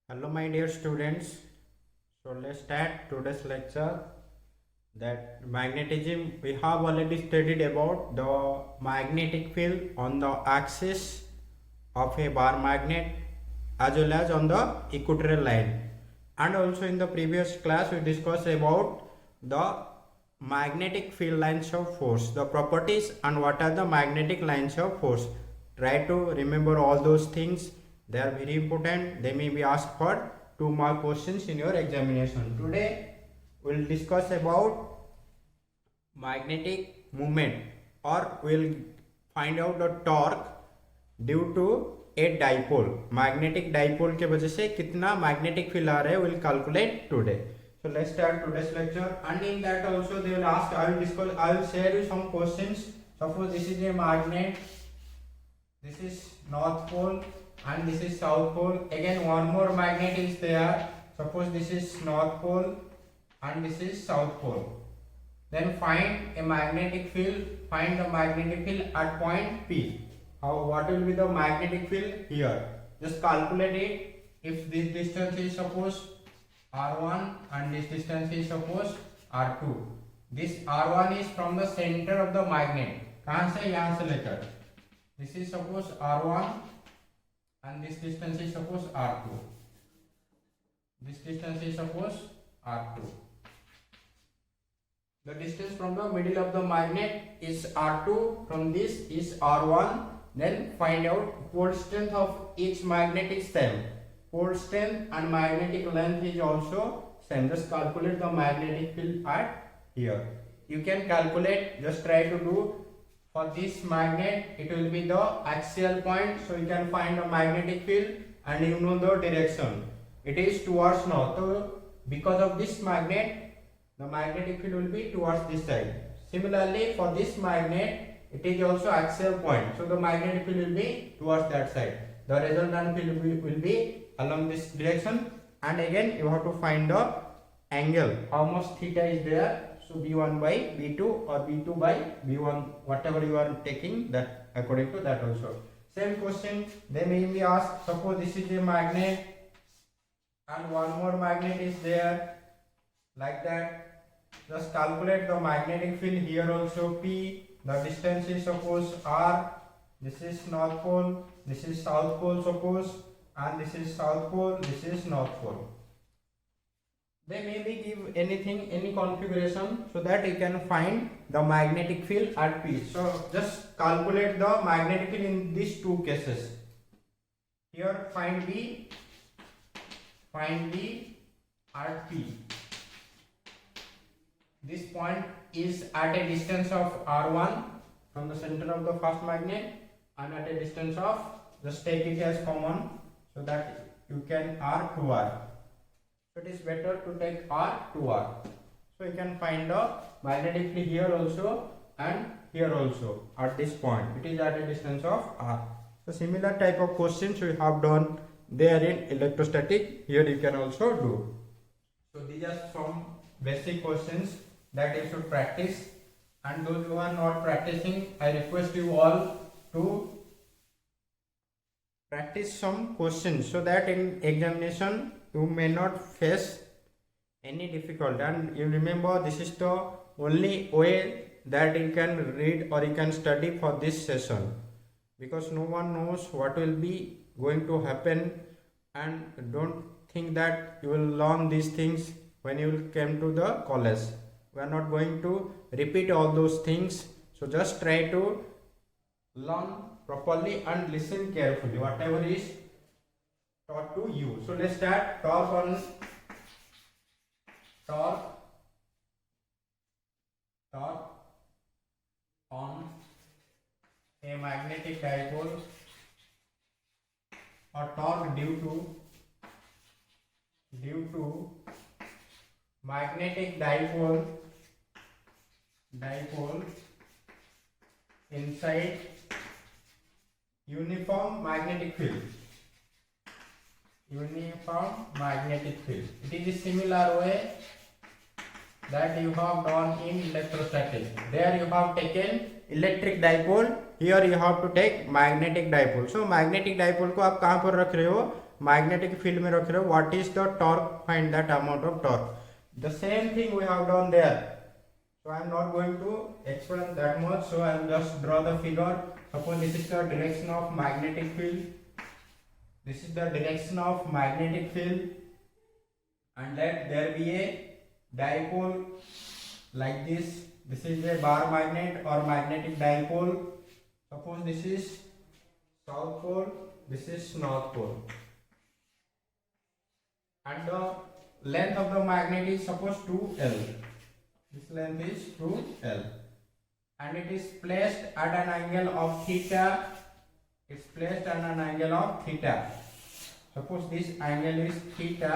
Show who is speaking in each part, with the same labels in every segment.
Speaker 1: Hello, my dear students. So let's start today's lecture. That magnetism, we have already studied about the magnetic field on the axis of a bar magnet as well as on the equatorial line. And also in the previous class we discussed about the magnetic field lines of force, the properties and what are the magnetic lines of force. Try to remember all those things. They are very important. They may be asked for 2 mark questions in your examination. Today we will discuss about magnetic movement, or we'll find out the torque due to a dipole. Magnetic dipole के वजह से कितना magnetic field आ रहा है will calculate today. So let's start today's lecture, and in that also they will ask, I will share you some questions. Suppose this is a magnet, this is north pole and this is south pole. Again one more magnet is there. Suppose this is north pole and this is south pole. Then find a magnetic field. Find the magnetic field at point P. What will be the magnetic field here? Just calculate it. If this distance is suppose r1 and this distance is suppose r2. This r1 is from the center of the magnet. कहाँ से? यहाँ से लेकर. This is suppose r1 and this distance is suppose r2. This distance is suppose r2. The distance from the middle of the magnet is r2. From this is r1. Then find out pole strength of each magnet is same. Pole strength and magnetic length is also same. Just calculate the magnetic field at here. You can calculate. Just try to do. For this magnet, it will be the axial point. So you can find the magnetic field and you know the direction. It is towards north. So because of this magnet, the magnetic field will be towards this side. Similarly, for this magnet, it is also axial point, so the magnetic field will be towards that side. The resultant field will be along this direction, and again you have to find the angle, how much theta is there. So b1 by b2 or b2 by b1, whatever you are taking, that according to that also. Same question they may be asked. Suppose this is a magnet and one more magnet is there, like that. Just calculate the magnetic field here also. P, the distance is suppose r. This is north pole, this is south pole suppose, and this is south pole, this is north pole. They may be give anything, any configuration, so that you can find the magnetic field at P. So just calculate the magnetic field in these two cases. Here find B at P. This point is at a distance of r1 from the center of the first magnet, and at a distance of, just take it as common so that you can r to r. So it is better to take r to r. So you can find the magnetic field here also and here also at this point. It is at a distance of r. So similar type of questions we have done there in electrostatic. Here you can also do. So these are some basic questions that you should practice, and those who are not practicing, I request you all to practice some questions so that in examination you may not face any difficulty. And you remember, this is the only way that you can read or you can study for this session, because no one knows what will be going to happen, and don't think that you will learn these things when you will come to the college. We are not going to repeat all those things, so just try to learn properly and listen carefully whatever is taught to you. So let's start. Torque on a magnetic dipole, or torque due to magnetic dipole inside uniform magnetic field. It is a similar way that you have done in electrostatic. There you have taken electric dipole, here you have to take magnetic dipole. So magnetic dipole को आप कहाँ पर रख रहे हो? Magnetic field में रख रहे हो, what is the torque, find that amount of torque. The same thing we have done there, so I am not going to explain that much, so I will just draw the figure. Suppose this is the direction of magnetic field, this is the direction of magnetic field, and let there be a dipole like this. This is a bar magnet or magnetic dipole. Suppose this is south pole, this is north pole, and the length of the magnet is suppose 2L. This length is 2L, and it is placed at an angle of theta. It's placed at an angle of theta. Suppose this angle is theta.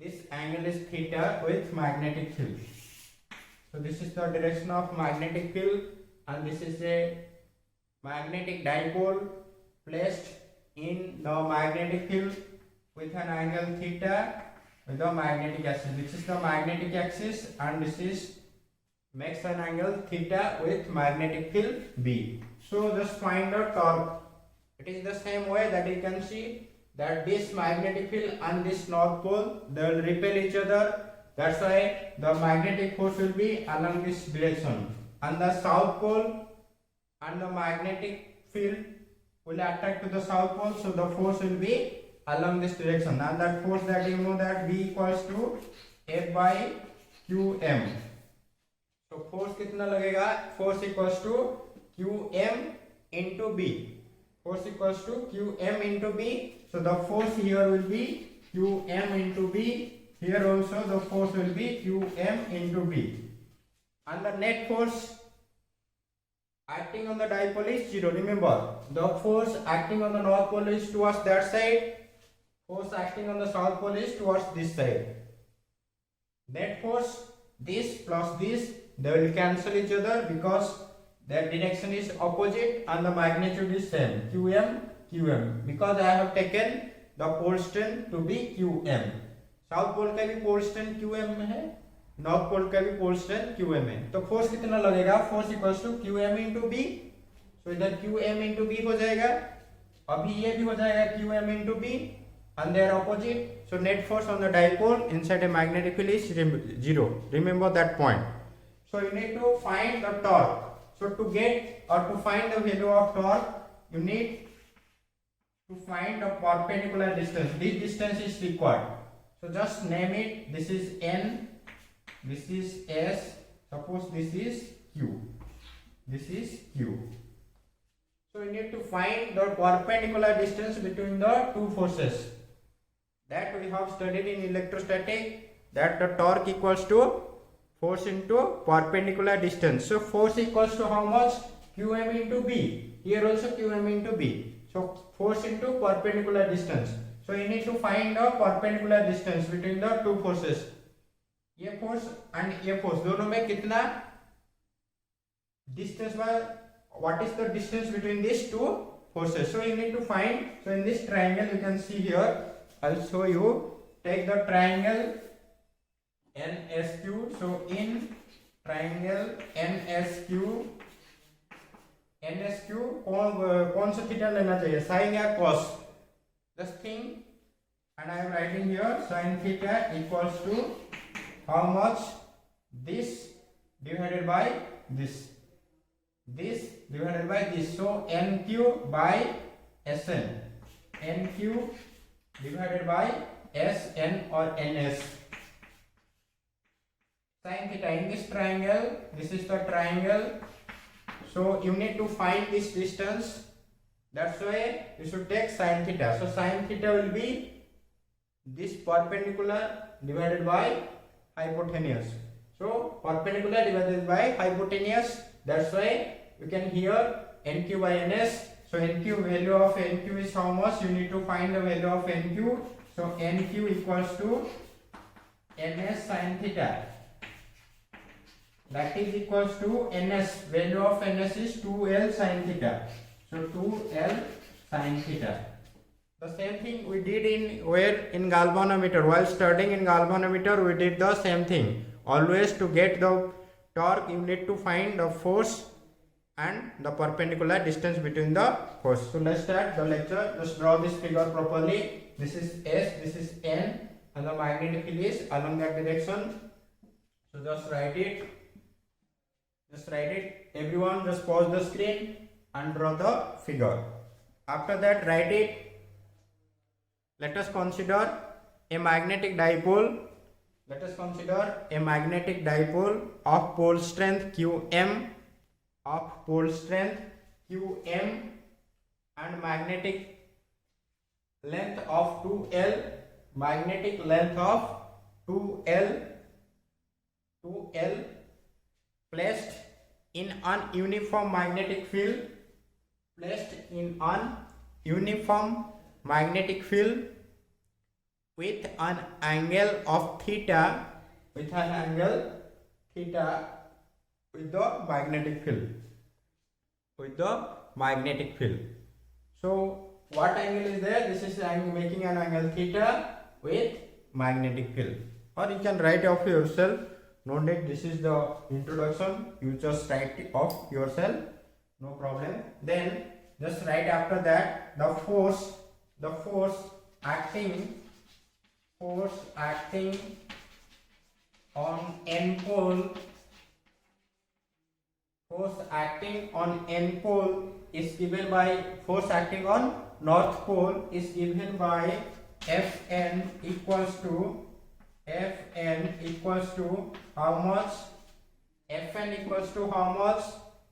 Speaker 1: This angle is theta with magnetic field. So this is the direction of magnetic field, and this is a magnetic dipole placed in the magnetic field with an angle theta with the magnetic axis. This is the magnetic axis, and this is makes an angle theta with magnetic field B. So just find the torque. It is the same way that you can see that this magnetic field and this north pole, they will repel each other. That's why the magnetic force will be along this direction, and the south pole and the magnetic field will attract to the south pole, so the force will be along this direction, and that force that you know that B equals to F by QM. So force कितना लगेगा, force equals to QM into B, force equals to QM into B. So the force here will be QM into B, here also the force will be QM into B, and the net force acting on the dipole is 0. Remember, the force acting on the north pole is towards that side, force acting on the south pole is towards this side. Net force, this plus this, they will cancel each other because their direction is opposite and the magnitude is same, QM QM, because I have taken the pole strength to be QM. South pole का भी pole strength QM में है, north pole का भी pole strength QM है. तो force कितना लगेगा, force equals to QM into B. So इधर QM इंटू बी हो जाएगा, अभी ये भी हो जाएगा QM into B, and they are opposite. So net force on the dipole inside a magnetic field is 0. Remember that point. So you need to find the torque. So to get or to find the value of torque, you need to find the perpendicular distance. This distance is required. So just name it. This is N, this is S, suppose this is Q, this is Q. So you need to find the perpendicular distance between the two forces. That we have studied in electrostatic, that the torque equals to force into perpendicular distance. So force equals to how much, QM into B, here also QM into B. So force into perpendicular distance. So you need to find the perpendicular distance between the two forces. ये force and ये force दोनों में कितना distance है, what is the distance between these two forces? So you need to find. So in this triangle you can see here, I'll show you. Take the triangle NSQ. So in triangle NSQ कौन सा theta लेना चाहिए, sign या cos? Just think, and I am writing here sin theta equals to how much, this divided by this, this divided by this. So NQ by SN, NQ divided by SN or NS. Sin theta in this triangle, this is the triangle. So you need to find this distance. That's why you should take sin theta. So sin theta will be this perpendicular divided by hypotenuse. So perpendicular divided by hypotenuse. That's why you can hear NQ by NS. So NQ, value of NQ is how much? You need to find the value of NQ. So NQ equals to NS sin theta. That is equals to NS. Value of NS is 2L sin theta. So 2L sin theta. The same thing we did in galvanometer. While studying in galvanometer, we did the same thing. Always to get the torque, you need to find the force and the perpendicular distance between the force. So let's start the lecture. Just draw this figure properly. This is S, this is N, and the magnetic field is along that direction. So just write it. Just write it. Everyone just pause the screen and draw the figure. After that, write it. Let us consider a magnetic dipole. Let us consider a magnetic dipole of pole strength Qm, and magnetic length of 2L, magnetic length of 2L placed in an uniform magnetic field, with an angle of theta, with the magnetic field. So what angle is there? This is making an angle theta with magnetic field, or you can write off yourself. No need, this is the introduction, you just write it off yourself, no problem. Then just write after that the force acting on N pole, is given by, force acting on north pole is given by Fn equals to how much? Fn equals to how much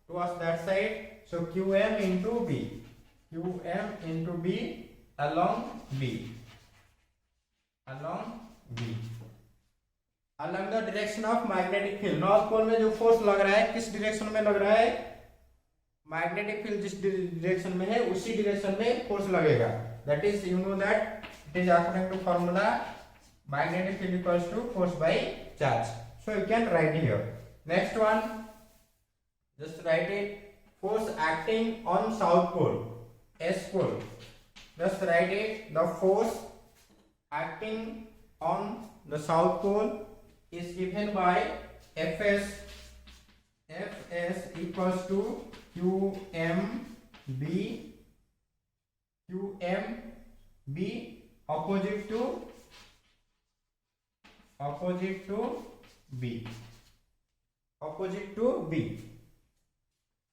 Speaker 1: towards that side? So Qm into B along B. Along the direction of magnetic field. North pole में जो force लग रहा है किस direction में लग रहा है? मैग्नेटिक फील्ड जिस डायरेक्शन में है उसी डायरेक्शन में फोर्स लगेगा. That is, you know that it is according to formula magnetic field equals to force by charge. So you can write here. Next one, just write it. Force acting on south pole, S pole. Just write it. The force acting on the south pole is given by Fs equals to QMB opposite to B.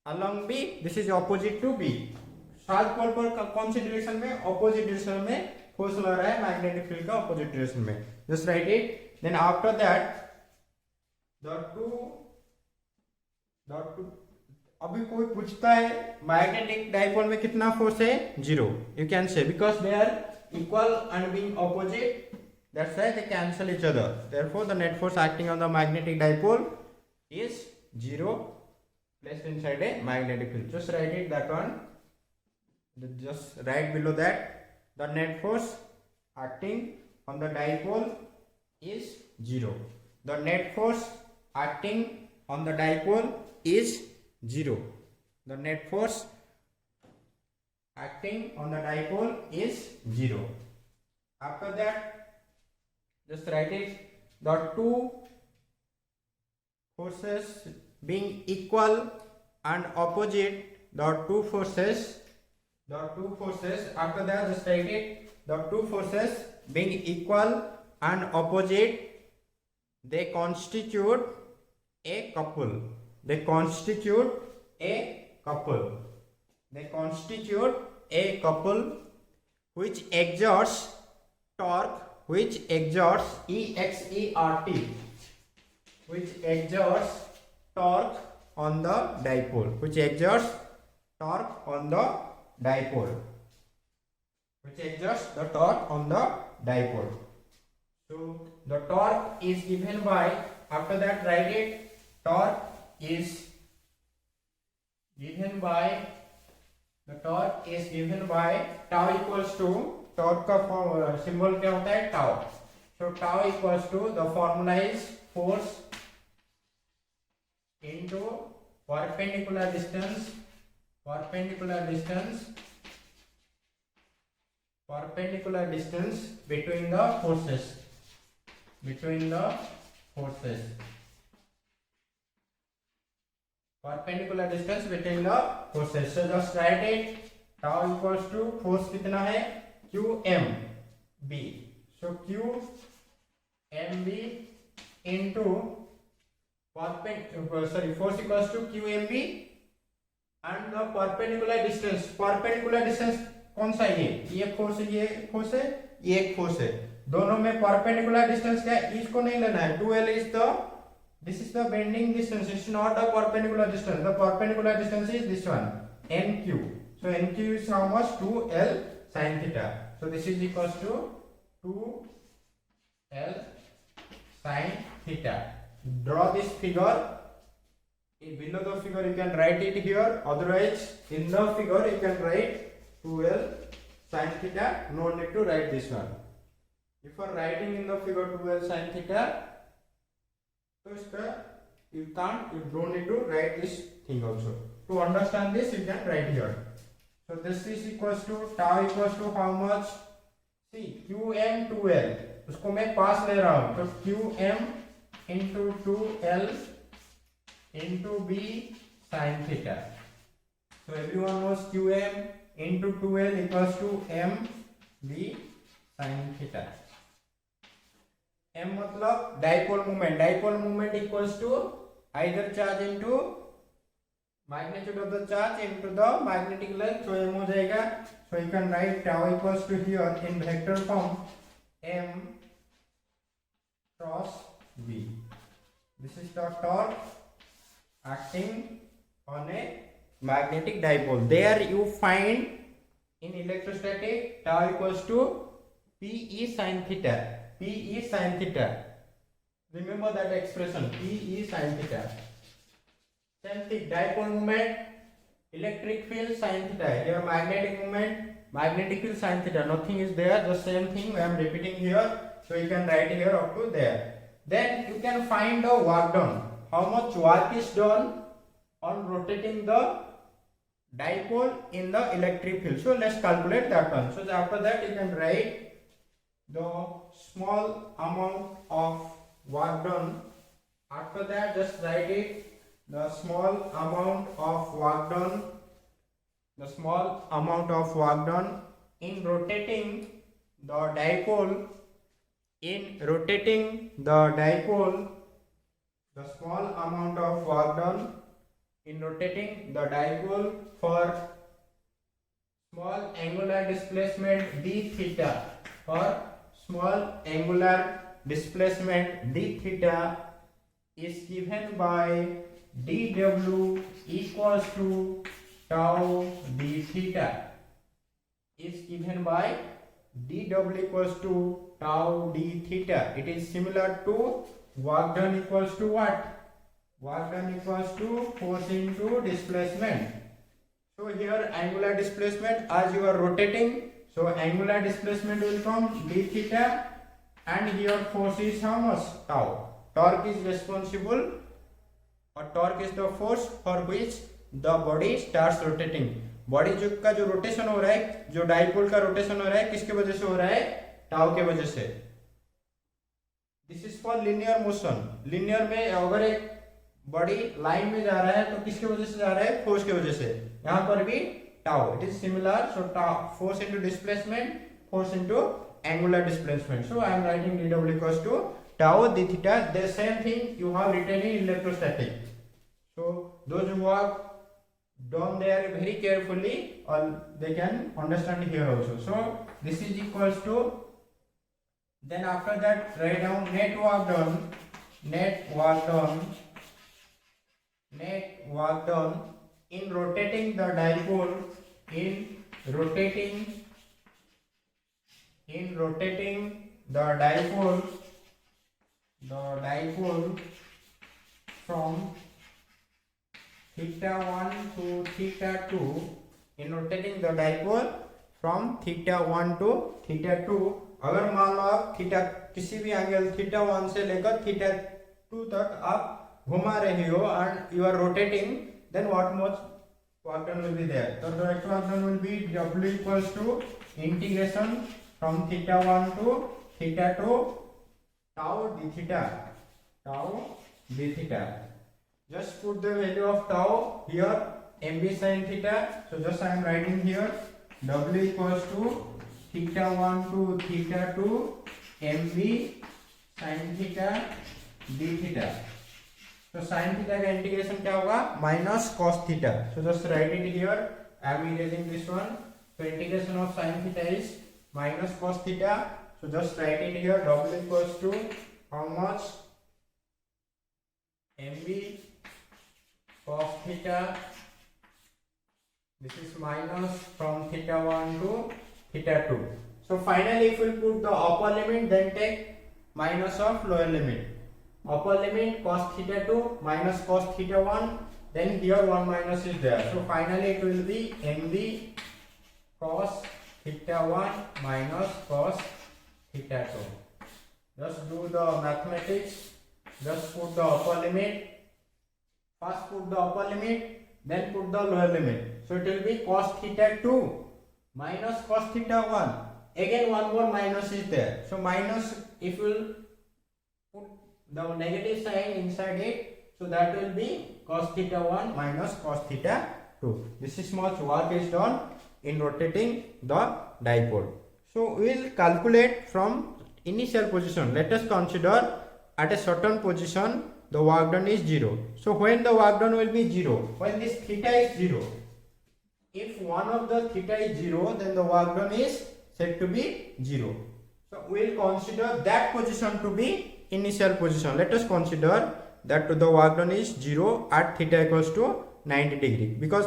Speaker 1: Along B, this is opposite to B. South pole पर कौन सी direction में? Opposite direction में force लग रहा है magnetic field का opposite direction में. Just write it. Then after that the two अभी कोई पूछता है मैग्नेटिक डाइपोल में कितना फोर्स है? 0. You can say because they are equal and being opposite, that's why they cancel each other. Therefore the net force acting on the magnetic dipole is 0 placed inside a magnetic field. Just write it, that one. Just write below that the net force acting on the dipole is 0. The net force acting on the dipole is 0. The net force acting on the dipole is 0. After that, just write it. The two forces being equal and opposite, the two forces, after that just write it. The two forces being equal and opposite, they constitute a couple. They constitute a couple which exerts torque, which exerts torque on the dipole, So the torque is given by, after that write it, torque is given by tau equals to, torque का symbol क्या होता है? Tau. So tau equals to, the formula is force into perpendicular distance between the forces. perpendicular distance between the forces. So just write it. Tau equals to force कितना है QMB. So QMB into force equals to QMB and the perpendicular distance. Perpendicular distance कौन सा है? ये force है, ये force है, ये एक फोर्स है. दोनों में perpendicular distance क्या है? इसको नहीं लेना है. 2L is the, this is the bending distance. It's not the perpendicular distance. The perpendicular distance is this one, NQ. So NQ is how much? 2L sin theta. So this is equals to 2L sin theta. Draw this figure. Below the figure you can write it here. Otherwise in the figure you can write 2L sin theta. No need to write this one. If you are writing in the figure 2L sin theta, so you don't need to write this thing also. To understand this you can write here. So this is equals to tau equals to how much? See, QM 2L. उसको मैं पास ले रहा हूँ, तो QM into 2L into B sin theta. So everyone knows QM into 2L equals to MB sin theta. M मतलब dipole moment. Dipole moment equals to either charge into magnitude of the charge into the magnetic length. So M हो जाएगा. So you can write tau equals to here in vector form M cross B. This is the torque acting on a magnetic dipole. There you find in electrostatic tau equals to PE sin theta. PE sin theta. Remember that expression, PE sin theta. Same thing, dipole moment, electric field sin theta. Here magnetic moment, magnetic field sin theta. Nothing is there, the same thing I am repeating here. So you can write here up to there. Then you can find the work done. How much work is done on rotating the dipole in the electric field. So let's calculate that one. So after that you can write the small amount of work done. After that just write it. The small amount of work done. The small amount of work done in rotating the dipole. In rotating the dipole, the small amount of work done in rotating the dipole for small angular displacement d theta, for small angular displacement d theta is given by dw equals to tau d theta, is given by dw equals to tau d theta. It is similar to work done equals to what? Work done equals to force into displacement. So here angular displacement, as you are rotating, so angular displacement will come d theta, and here force is how much? Tau. Torque is responsible, or torque is the force for which the body starts rotating. Body का जो rotation हो रहा है, जो dipole का rotation हो रहा है, किसके वजह से हो रहा है? टाउ के वजह से. This is for linear motion. Linear में अगर एक बॉडी लाइन में जा रहा है तो किसके वजह से जा रहा है? फोर्स के वजह से. यहाँ पर भी tau. It is similar. So force into displacement, force into angular displacement. So I am writing dw equals to tau d theta. The same thing you have written in electrostatic. So those who have done there very carefully, or they can understand here also. So this is equals to, then after that write down net work done. Net work done. Net work done in rotating the dipole. In rotating the dipole. The dipole from theta 1 to theta 2, in rotating the dipole from theta 1 to theta 2. अगर मान लो आप theta किसी भी angle theta 1 से लेकर theta 2 तक आप घुमा रहे हो and you are rotating, then what much work done will be there? So direct work done will be W equals to integration from theta 1 to theta 2 tau d theta. Tau d theta. just put the value of tau here, mb sin theta. So just I am writing here w equals to theta 1 to theta 2 mb sin theta d theta. So sin theta का integration क्या होगा, minus cos theta. So just write it here. I am erasing this one. So integration of sin theta is minus cos theta. So just write it here. W equals to how much, mb cos theta. This is minus from theta 1 to theta 2. So finally if we put the upper limit, then take minus of lower limit. Upper limit cos theta 2 minus cos theta 1, then here 1 minus is there. So finally it will be mb cos theta 1 minus cos theta 2. Just do the mathematics. Just put the upper limit. First put the upper limit, then put the lower limit. So it will be cos theta 2 minus cos theta 1. Again one more minus is there. So minus, if you will put the negative sign inside it, so that will be cos theta 1 minus cos theta 2. This is much work is done in rotating the dipole. So we will calculate from initial position. Let us consider at a certain position the work done is 0. So when the work done will be 0? When this theta is 0. If one of the theta is 0, then the work done is said to be 0. So we will consider that position to be initial position. Let us consider that the work done is 0 at theta equals to 90 degree. Because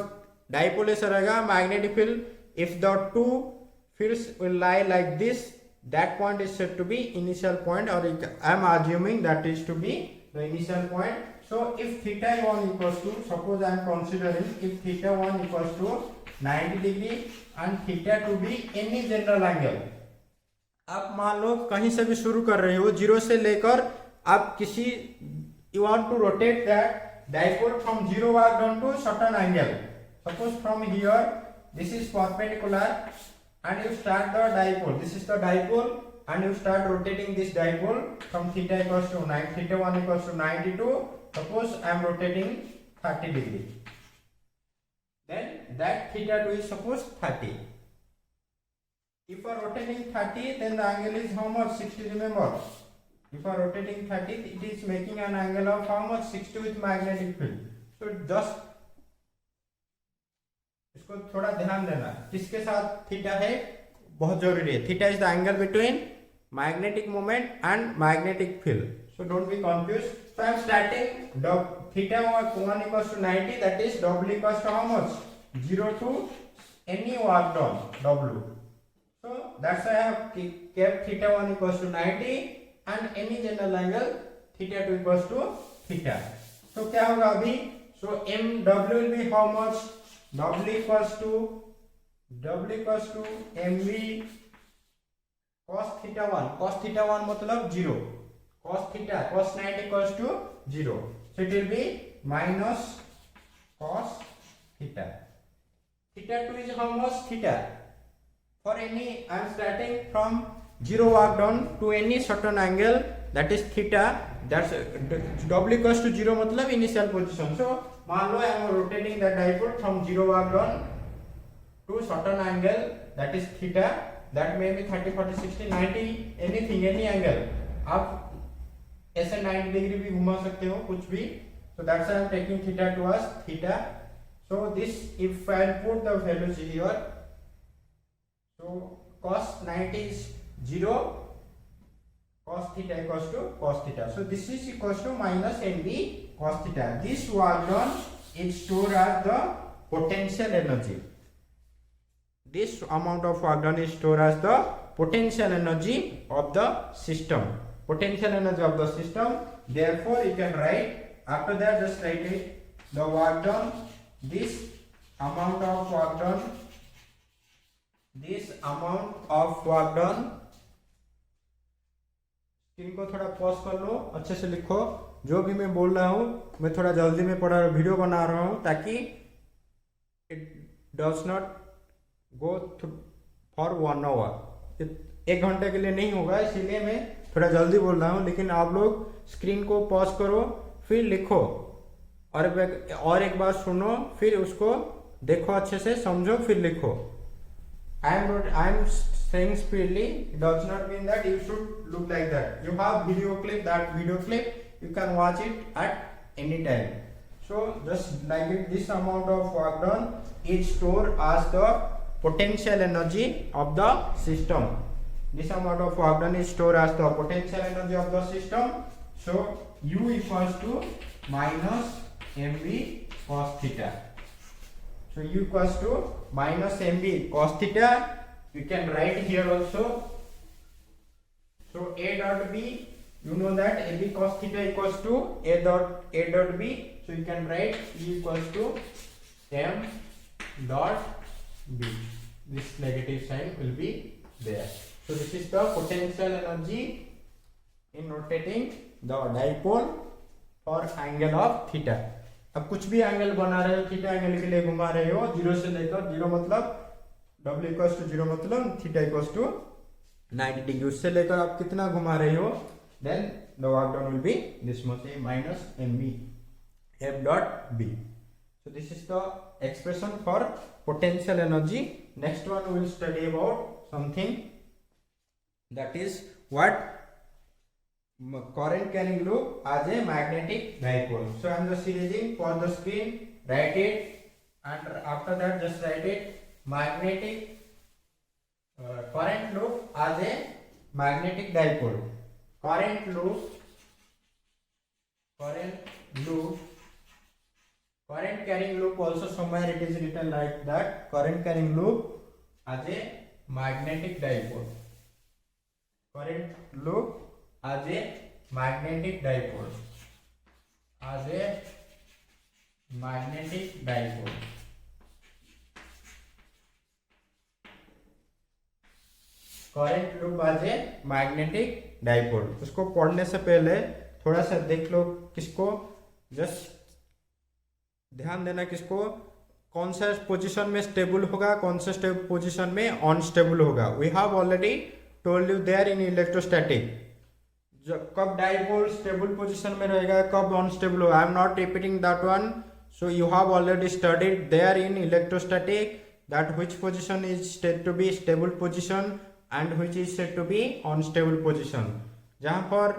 Speaker 1: dipole is magnetic field, if the two fields will lie like this, that point is said to be initial point, or I am assuming that is to be the initial point. So if theta 1 equals to, suppose I am considering if theta 1 equals to 90 degree and theta to be any general angle. आप मान लो कहीं से भी शुरू कर रहे हो, zero से लेकर आप किसी, you want to rotate that dipole from zero work done to certain angle. Suppose from here this is perpendicular and you start the dipole. This is the dipole and you start rotating this dipole from theta equals to 9, theta 1 equals to 90 to, suppose I am rotating 30 degree. Then that theta 2 is suppose 30. If you are rotating 30, then the angle is how much? 60. Remember, if you are rotating 30, it is making an angle of how much? 60 with magnetic field. So just इसको थोड़ा ध्यान देना, किसके साथ theta है बहुत जरूरी है. Theta is the angle between magnetic moment and magnetic field. So don't be confused. So I am starting theta 1 equals to 90, that is W equals to how much? 0 to any work done, W. So that's why I have kept theta 1 equals to 90 and any general angle theta 2 equals to theta. So क्या होगा अभी? So MW will be how much? W equals to MV cos theta 1. Cos theta 1 मतलब 0. Cos 90 equals to 0. So it will be minus cos theta. Theta 2 is how much? Theta. For any, I am starting from 0 work done to any certain angle, that is theta. That's W equals to 0 मतलब initial position. So मान लो I am rotating the dipole from 0 work done to certain angle, that is theta. That may be 30, 40, 60, 90, anything, any angle. आप ऐसे 90 degree भी घुमा सकते हो, कुछ भी. So that's why I am taking theta to us theta. So this, if I put the values here, so cos 90 is 0, cos theta equals to cos theta. So this is equals to minus mb cos theta. This work done is stored as the potential energy. This amount of work done is stored as the potential energy of the system. Potential energy of the system. Therefore, you can write, after that just write it, the work done, this amount of work done, screen को थोड़ा pause कर लो, अच्छे से लिखो. जो भी मैं बोल रहा हूँ मैं थोड़ा जल्दी में पढ़ा वीडियो बना रहा हूँ ताकि it does not go for 1 hour. 1 घंटे के लिए नहीं होगा, इसीलिए मैं थोड़ा जल्दी बोल रहा हूँ. लेकिन आप लोग स्क्रीन को पॉज करो, फिर लिखो और एक बार सुनो, फिर उसको देखो, अच्छे से समझो, फिर लिखो. I am saying speedily. It does not mean that you should look like that. You have video clip. That video clip you can watch it at any time. So just like it, this amount of work done is stored as the potential energy of the system. This amount of work done is stored as the potential energy of the system. So U equals to minus mv cos theta. So U equals to minus mv cos theta. You can write here also. So A dot B, you know that AB cos theta equals to A dot B. So you can write E equals to M dot B. This negative sign will be there. So this is the potential energy in rotating the dipole for angle of theta. अब कुछ भी angle बना रहे हो, theta angle के लिए घुमा रहे हो, 0 से लेकर 0 मतलब W इक्वल्स टू 0 मतलब थीटा इक्वल्स टू 90 डिग्री, उससे लेकर आप कितना घुमा रहे हो, then the work done will be this much minus mv f dot b. So this is the expression for potential energy. Next one we will study about something that is what current carrying loop as a magnetic dipole. So I am just erasing for the screen, write it, and after that just write it magnetic current loop as a magnetic dipole. Current carrying loop also somewhere it is written like that, current carrying loop as a magnetic dipole. Current loop as a magnetic dipole. As a magnetic dipole. Current loop आज a magnetic dipole. उसको पढ़ने से पहले थोड़ा सा देख लो, किसको just ध्यान देना, किसको कौन सा पोजीशन में स्टेबल होगा, कौन सा पोजीशन में अनस्टेबल होगा. We have already told you there in electrostatic, कब डाइपोल स्टेबल पोजीशन में रहेगा, कब अनस्टेबल होगा. I am not repeating that one. So you have already studied there in electrostatic that which position is said to be stable position and which is said to be unstable position. जहाँ पर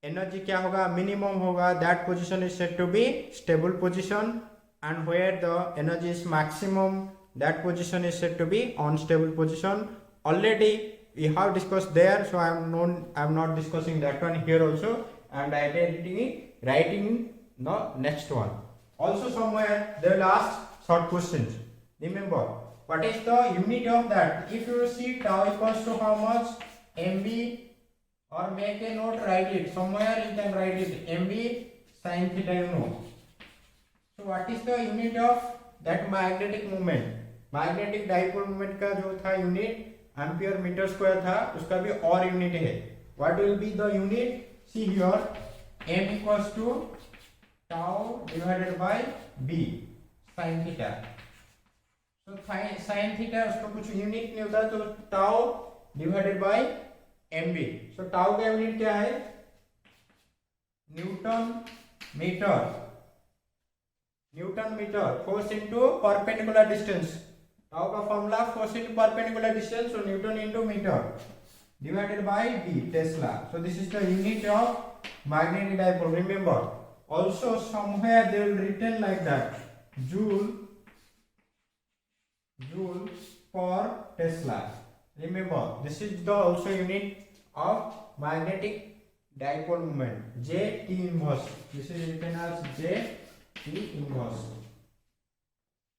Speaker 1: energy क्या होगा, minimum होगा, that position is said to be stable position, and where the energy is maximum, that position is said to be unstable position. Already we have discussed there, so I am not discussing that one here also, and I am writing the next one. Also somewhere they will ask short questions. Remember, what is the unit of that? If you see tau equals to how much, mv, or make a note, write it somewhere, you can write it mv sin theta, you know. So what is the unit of that magnetic moment? Magnetic dipole moment का जो था unit ampere metre square था, उसका भी और unit है. What will be the unit? See here, m equals to tau divided by b sin theta. तो sine theta उसका कुछ यूनिट नहीं होता, तो tau divided by M B. So tau का यूनिट क्या है, newton metre. Newton metre, force into perpendicular distance. Tau का formula force into perpendicular distance, so newton into metre divided by D tesla. So this is the unit of magnetic dipole. Remember also somewhere they will written like that, joule per Tesla. Remember, this is the also unit of magnetic dipole moment, J T inverse. This is written as J T inverse.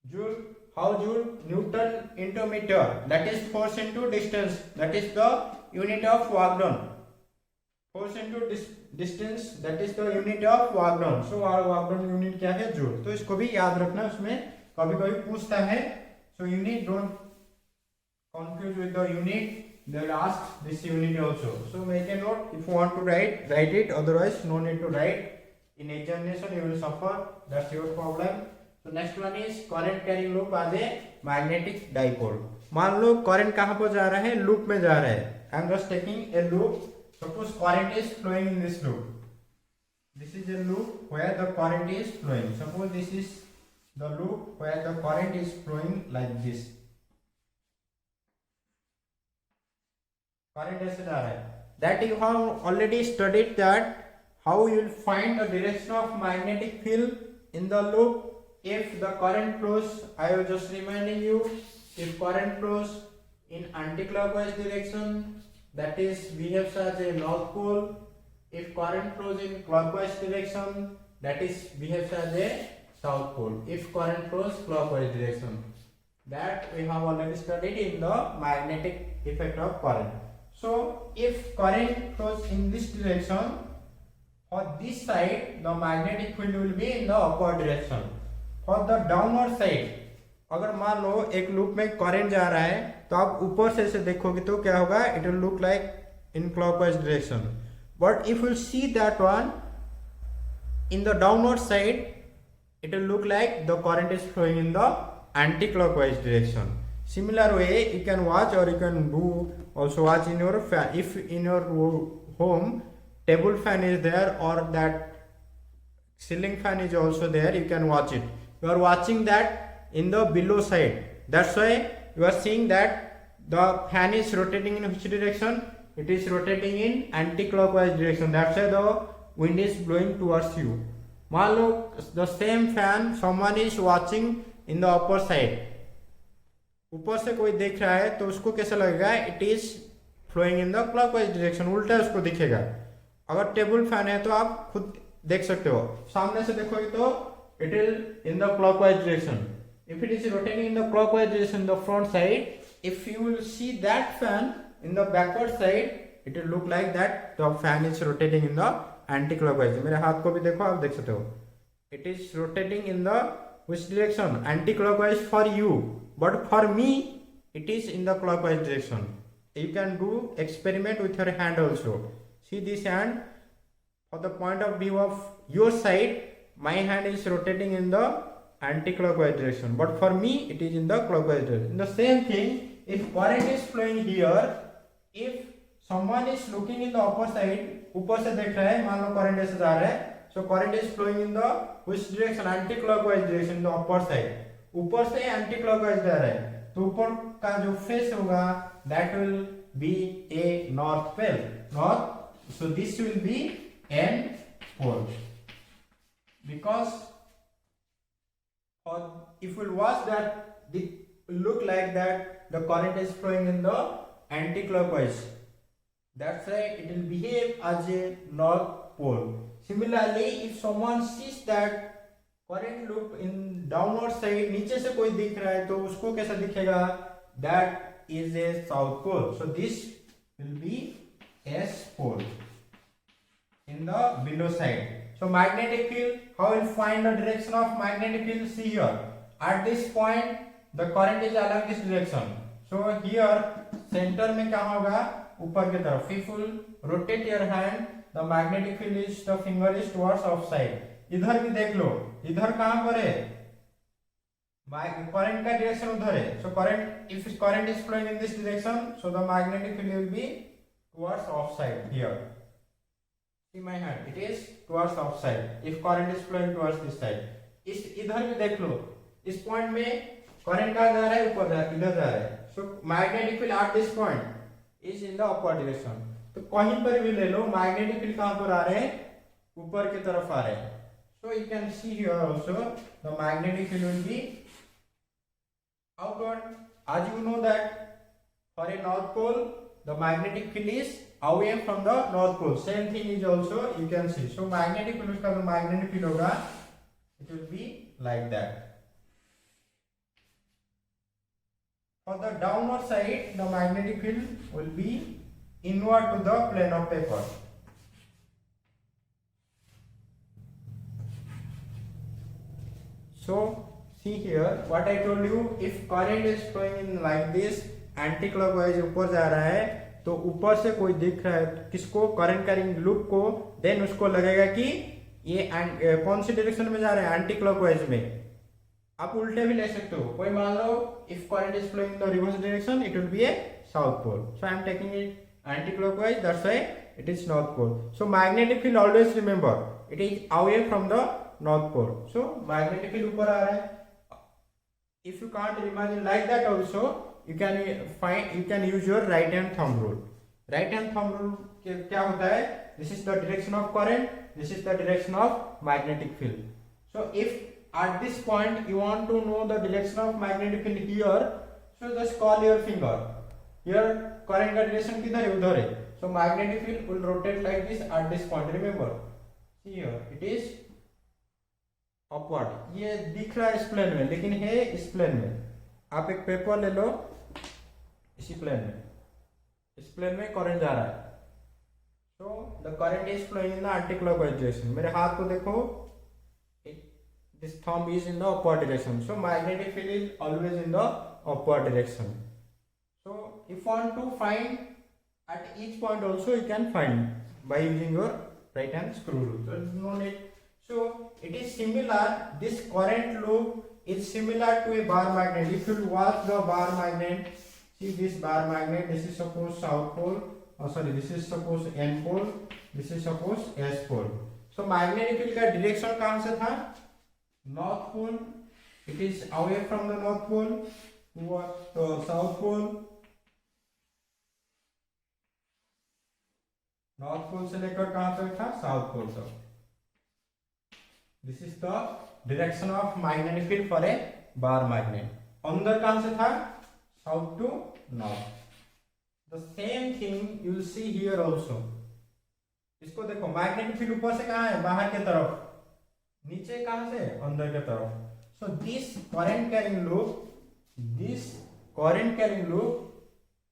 Speaker 1: Joule, how joule? Newton into meter, that is force into distance, that is the unit of work done. Force into distance, that is the unit of work done. So our work done unit क्या है, joule. तो इसको भी याद रखना, उसमें कभी कभी पूछता है. So unit, don't confuse with the unit, they will ask this unit also. So make a note, if you want to write it, otherwise no need to write. In examination you will suffer, that's your problem. So next one is current carrying loop as a magnetic dipole. मान लो current कहाँ पर जा रहा है, loop में जा रहा है. I am just taking a loop. Suppose current is flowing in this loop. this is a loop where the current is flowing. Suppose this is the loop where the current is flowing like this. Current ऐसे जा रहा है. That you have already studied that how you will find the direction of magnetic field in the loop. If the current flows, I was just reminding you, if current flows in anti-clockwise direction, that is behaves as a north pole. If current flows in clockwise direction, that is behaves as a south pole. If current flows clockwise direction, that we have already studied in the magnetic effect of current. So if current flows in this direction, for this side the magnetic field will be in the upward direction. For the downward side, अगर मान लो एक loop में current जा रहा है तो आप ऊपर से इसे देखोगे तो क्या होगा, it will look like in clockwise direction. But if you see that one in the downward side, it will look like the current is flowing in the anti-clockwise direction. Similar way you can watch, or you can do also watch in your fan. If in your home table fan is there or that ceiling fan is also there, you can watch it. You are watching that in the below side, that's why you are seeing that the fan is rotating in which direction? It is rotating in anti-clockwise direction. That's why the wind is blowing towards you. मान लो the same fan someone is watching in the upper side, ऊपर से कोई देख रहा है तो उसको कैसा लगेगा, it is flowing in the clockwise direction, उल्टा उसको दिखेगा. अगर टेबल फैन है तो आप खुद देख सकते हो, सामने से देखोगे तो it is in the clockwise direction. If it is rotating in the clockwise direction, the front side, if you will see that fan in the backward side, it will look like that the fan is rotating in the anti-clockwise. मेरे हाथ को भी देखो, आप देख सकते हो, it is rotating in the which direction? Anti-clockwise for you, but for me it is in the clockwise direction. You can do experiment with your hand also. See this hand, for the point of view of your side, my hand is rotating in the anti-clockwise direction, but for me it is in the clockwise direction. The same thing, if current is flowing here, if someone is looking in the upper side, ऊपर से देख रहा है, मान लो current ऐसे जा रहा है, so current is flowing in the which direction? Anti-clockwise direction, the upper side. ऊपर से anti-clockwise जा रहा है तो ऊपर का जो फेस होगा that will be a north pole, north. So this will be n pole, because or if you watch that, it will look like that the current is flowing in the anti-clockwise. That's why it will behave as a north pole. Similarly, if someone sees that current loop in downward side, नीचे से कोई दिख रहा है तो उसको कैसा दिखेगा? That is a south pole. So this will be S pole in the below side. So magnetic field, how will find the direction of magnetic field? See here, at this point the current is along this direction. So here center में क्या होगा? ऊपर की तरफ. If you rotate your hand, the magnetic field is, the finger is towards off side. इधर भी देख लो, इधर कहाँ पर है? Current का direction उधर है. So current, if current is flowing in this direction, so the magnetic field will be towards off side here. See my hand, it is towards off side. If current is flowing towards this side, इस इधर भी देख लो, इस point में current कहाँ जा रहा है? ऊपर जा, इधर जा रहा है. So magnetic field at this point is in the upward direction. तो कहीं पर भी ले लो, magnetic field कहाँ पर आ रहे हैं? ऊपर की तरफ आ रहे हैं. So you can see here also the magnetic field will be outward. As you know that for a north pole the magnetic field is away from the north pole. Same thing is also you can see. So magnetic field का जो magnetic field होगा, it will be like that. For the downward side, the magnetic field will be inward to the plane of paper. So see here what I told you, if current is flowing in like this, anti-clockwise ऊपर जा रहा है, तो ऊपर से कोई दिख रहा है किसको? करंट कैरिंग लूप को. देन उसको लगेगा कि ये कौन सी डायरेक्शन में जा रहा है? एंटी-क्लॉकवाइज में. आप उल्टे भी ले सकते हो. कोई मान लो if current is flowing in the reverse direction, it will be a south pole. So I am taking it anti-clockwise. That's why it is north pole. So magnetic field, always remember, it is away from the north pole. So magnetic field ऊपर आ रहा है. If you can't imagine like that also, you can use your right hand thumb rule. Right hand thumb rule क्या होता है? This is the direction of current, this is the direction of magnetic field. So if at this point you want to know the direction of magnetic field here, so just call your finger. Here current का direction किधर है? उधर है. So magnetic field will rotate like this at this point. Remember, see here it is upward. ये दिख रहा है इस प्लेन में, लेकिन है इस प्लेन में. आप एक पेपर ले लो, इसी प्लेन में, इस प्लेन में करंट जा रहा है. So the current is flowing in the anti-clockwise direction. मेरे हाथ को देखो, this thumb is in the upward direction. So magnetic field is always in the upward direction. So if you want to find at each point also, you can find by using your right hand screw rule. So no need. So it is similar. This current loop is similar to a bar magnet. If you watch the bar magnet, see this bar magnet. This is suppose south pole. Oh sorry, this is suppose N pole. This is suppose S pole. So magnetic field का direction कहाँ से था? North pole. It is away from the north pole towards the south pole. North pole से लेकर कहाँ तक था? South pole तक. This is the direction of magnetic field for a bar magnet. अंदर कहाँ से था? South to north. The same thing you will see here also. इसको देखो, मैग्नेटिक फील्ड ऊपर से कहाँ है? बाहर के तरफ. नीचे कहाँ से? अंदर के तरफ. So this current carrying loop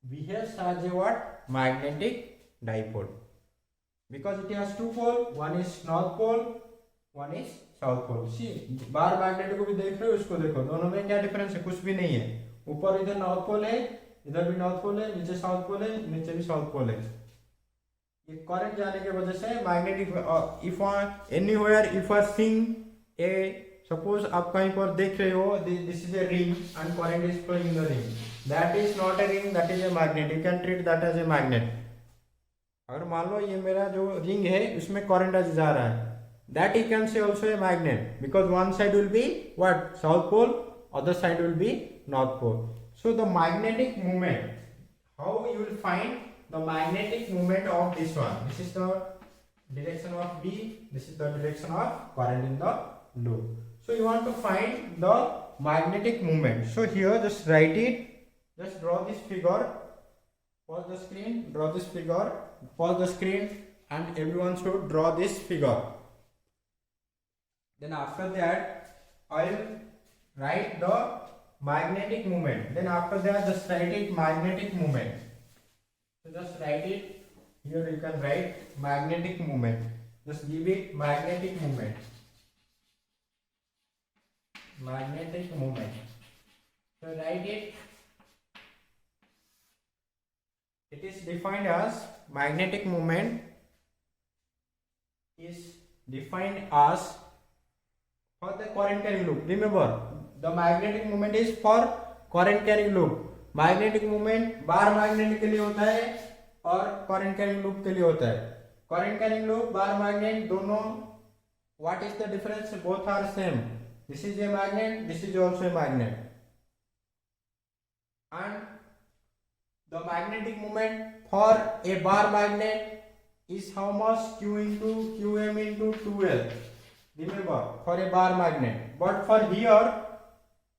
Speaker 1: behaves as a what? Magnetic dipole. Because it has two poles. One is north pole, one is south pole. See, bar magnet को भी देख रहे हो, इसको देखो, दोनों में क्या डिफरेंस है? कुछ भी नहीं है. ऊपर इधर नॉर्थ पोल है, इधर भी नॉर्थ पोल है, नीचे साउथ पोल है, नीचे भी साउथ पोल है. ये करंट जाने की वजह से magnetic if I seeing a, suppose आप कहीं पर देख रहे हो, this is a ring and current is flowing in the ring, that is not a ring, that is a magnet. You can treat that as a magnet. अगर मान लो ये मेरा जो रिंग है उसमें करंट जा रहा है, that you can say also a magnet, because one side will be what? South pole, other side will be north pole. So the magnetic moment, how you will find the magnetic moment of this one? This is the direction of D, this is the direction of current in the loop. So you want to find the magnetic moment. So here just write it, just draw this figure, pause the screen, draw this figure, pause the screen, and everyone should draw this figure. Then after that I will write the magnetic moment. Then after that just write it magnetic moment. So just write it here. You can write magnetic moment. Just give it magnetic moment. Magnetic moment. So write it. It is defined as magnetic moment is defined as for the current carrying loop. Remember, the magnetic moment is for current carrying loop. Magnetic moment bar magnet के लिए होता है और current carrying loop के लिए होता है. Current carrying loop, bar magnet, दोनों, what is the difference? Both are same. This is a magnet, this is also a magnet. And the magnetic moment for a bar magnet is how much? Q into Qm into 2L. Remember, for a bar magnet. But for here,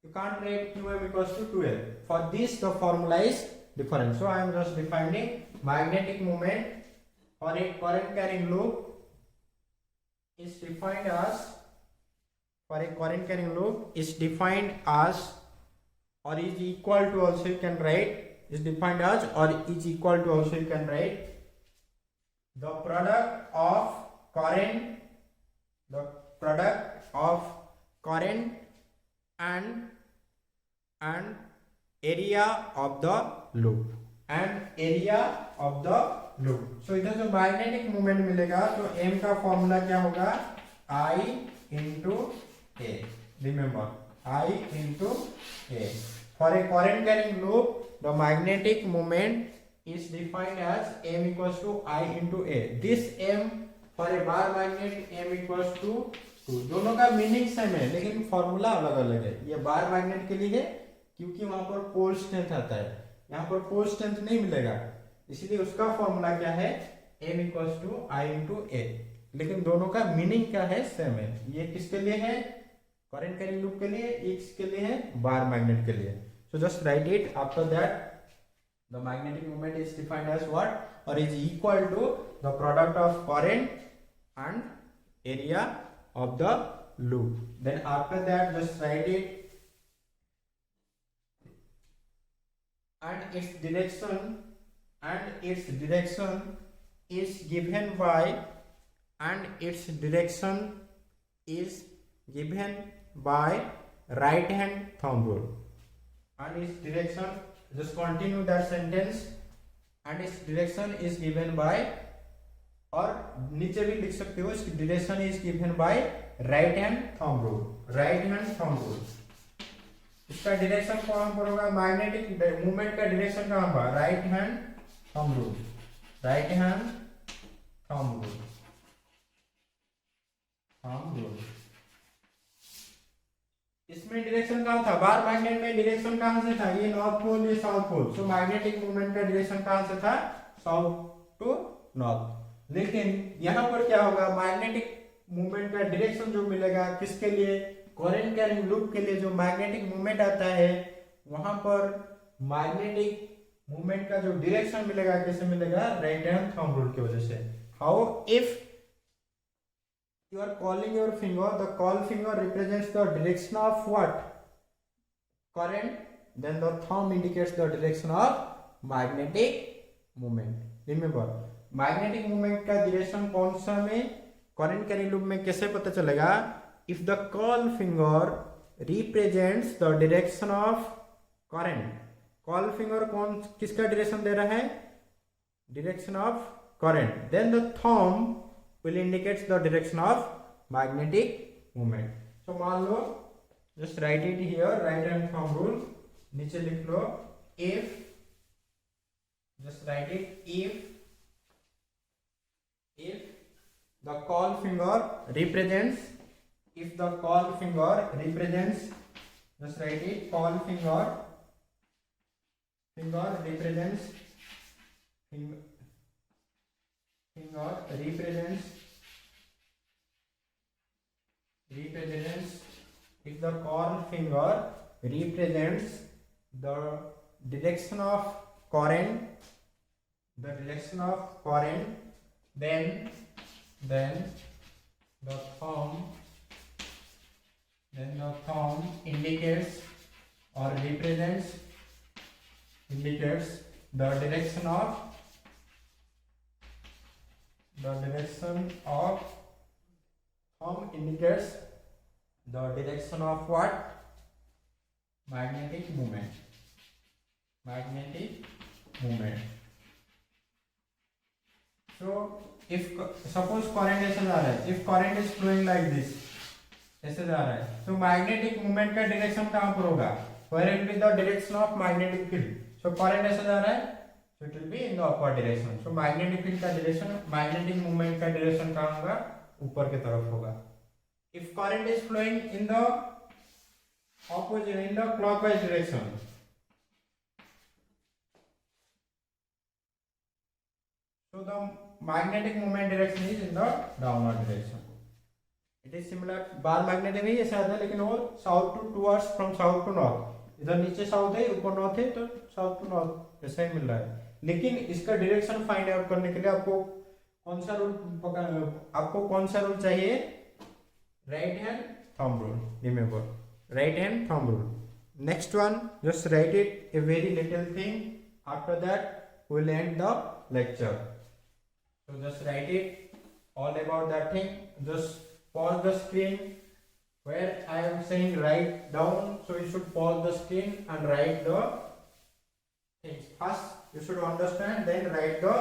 Speaker 1: you can't write Qm equals to 2L. For this, the formula is different. So I am just defining magnetic moment for a current carrying loop is defined as, for a current carrying loop is defined as, or is equal to, also you can write, is defined as or is equal to, also you can write, the product of current and area of the loop So इधर जो magnetic moment मिलेगा तो m का formula क्या होगा? I into A. Remember, I into A. For a current carrying loop, the magnetic moment is defined as M equals to I into A. This M for a bar magnet M equals to 2. दोनों का meaning same है लेकिन formula अलग अलग है. ये बार magnet के लिए है क्योंकि वहां पर पोल स्ट्रेंथ आता है, यहाँ पर पोल स्ट्रेंथ नहीं मिलेगा, इसलिए उसका फॉर्मूला क्या है M equals to I into A. लेकिन दोनों का मीनिंग क्या है सेम है. ये किसके लिए है करंट कैरिंग लूप के लिए, इसके लिए है बार मैग्नेट के लिए. So just write it. After that the magnetic moment is defined as what और is equal to the product of current and area of the loop. Then after that just write it and its direction is given by right hand thumb rule. And its direction, just continue that sentence, and its direction is given by, और नीचे भी लिख सकते हो इसकी direction is given by right hand thumb rule. Right hand thumb rule इसका direction कहां पर होगा, मैग्नेटिक मूवमेंट का डायरेक्शन कहां पर, right hand thumb rule. Right hand thumb rule, thumb rule. इसमें डायरेक्शन कहां था, बार मैग्नेट में डायरेक्शन कहां से था, ये नॉर्थ पोल ये south pole. So magnetic movement का डायरेक्शन कहां से था, साउथ टू नॉर्थ. लेकिन यहां पर क्या होगा, मैग्नेटिक मूवमेंट का डायरेक्शन जो मिलेगा किसके लिए, करंट कैरिंग लूप के लिए जो मैग्नेटिक मूवमेंट आता है वहां पर मैग्नेटिक मूवमेंट का जो डायरेक्शन मिलेगा कैसे मिलेगा, राइट हैंड थंब रूल की वजह से. How, if you are calling your finger, the call finger represents the direction of what, current, then the thumb indicates the direction of magnetic movement. Remember, magnetic movement का direction कौन सा में, current carrying loop में कैसे पता चलेगा, if the curl finger represents the direction of current. Curl finger कौन किसका डायरेक्शन दे रहा है, direction of current, then the thumb will indicates the direction of magnetic movement. So मान लो, just write it here, right hand thumb rule, नीचे लिख लो, if, just write it, if the call finger represents, if the call finger represents, just write it, call finger represents, finger represents, if the call finger represents the direction of current, then the thumb indicates or indicates the direction of thumb indicates the direction of what, magnetic movement. So if suppose current ऐसे जा रहा है, if current is flowing like this, ऐसे जा रहा है, तो magnetic movement का direction कहाँ पर होगा, where it will be the direction of magnetic field. So current ऐसे जा रहा है, so it will be in the upward direction. So magnetic field का direction, magnetic movement का direction कहाँ होगा, ऊपर की तरफ होगा. If current is flowing in the opposite, in the clockwise direction, so the magnetic moment direction is in the downward direction. It is similar, bar magnet में ऐसा आता है लेकिन वो south to towards, from south to north. इधर नीचे south है, ऊपर नॉर्थ है, तो साउथ टू नॉर्थ ऐसा ही मिल रहा है. लेकिन इसका डायरेक्शन फाइंड आउट करने के लिए आपको कौन सा रूल चाहिए, right hand thumb rule. Remember, right hand thumb rule. Next one, just write it, a very little thing, after that we will end the lecture. So just write it all about that thing. Just pause the screen where I am saying write down, so you should pause the screen and write the things. First you should understand, then write the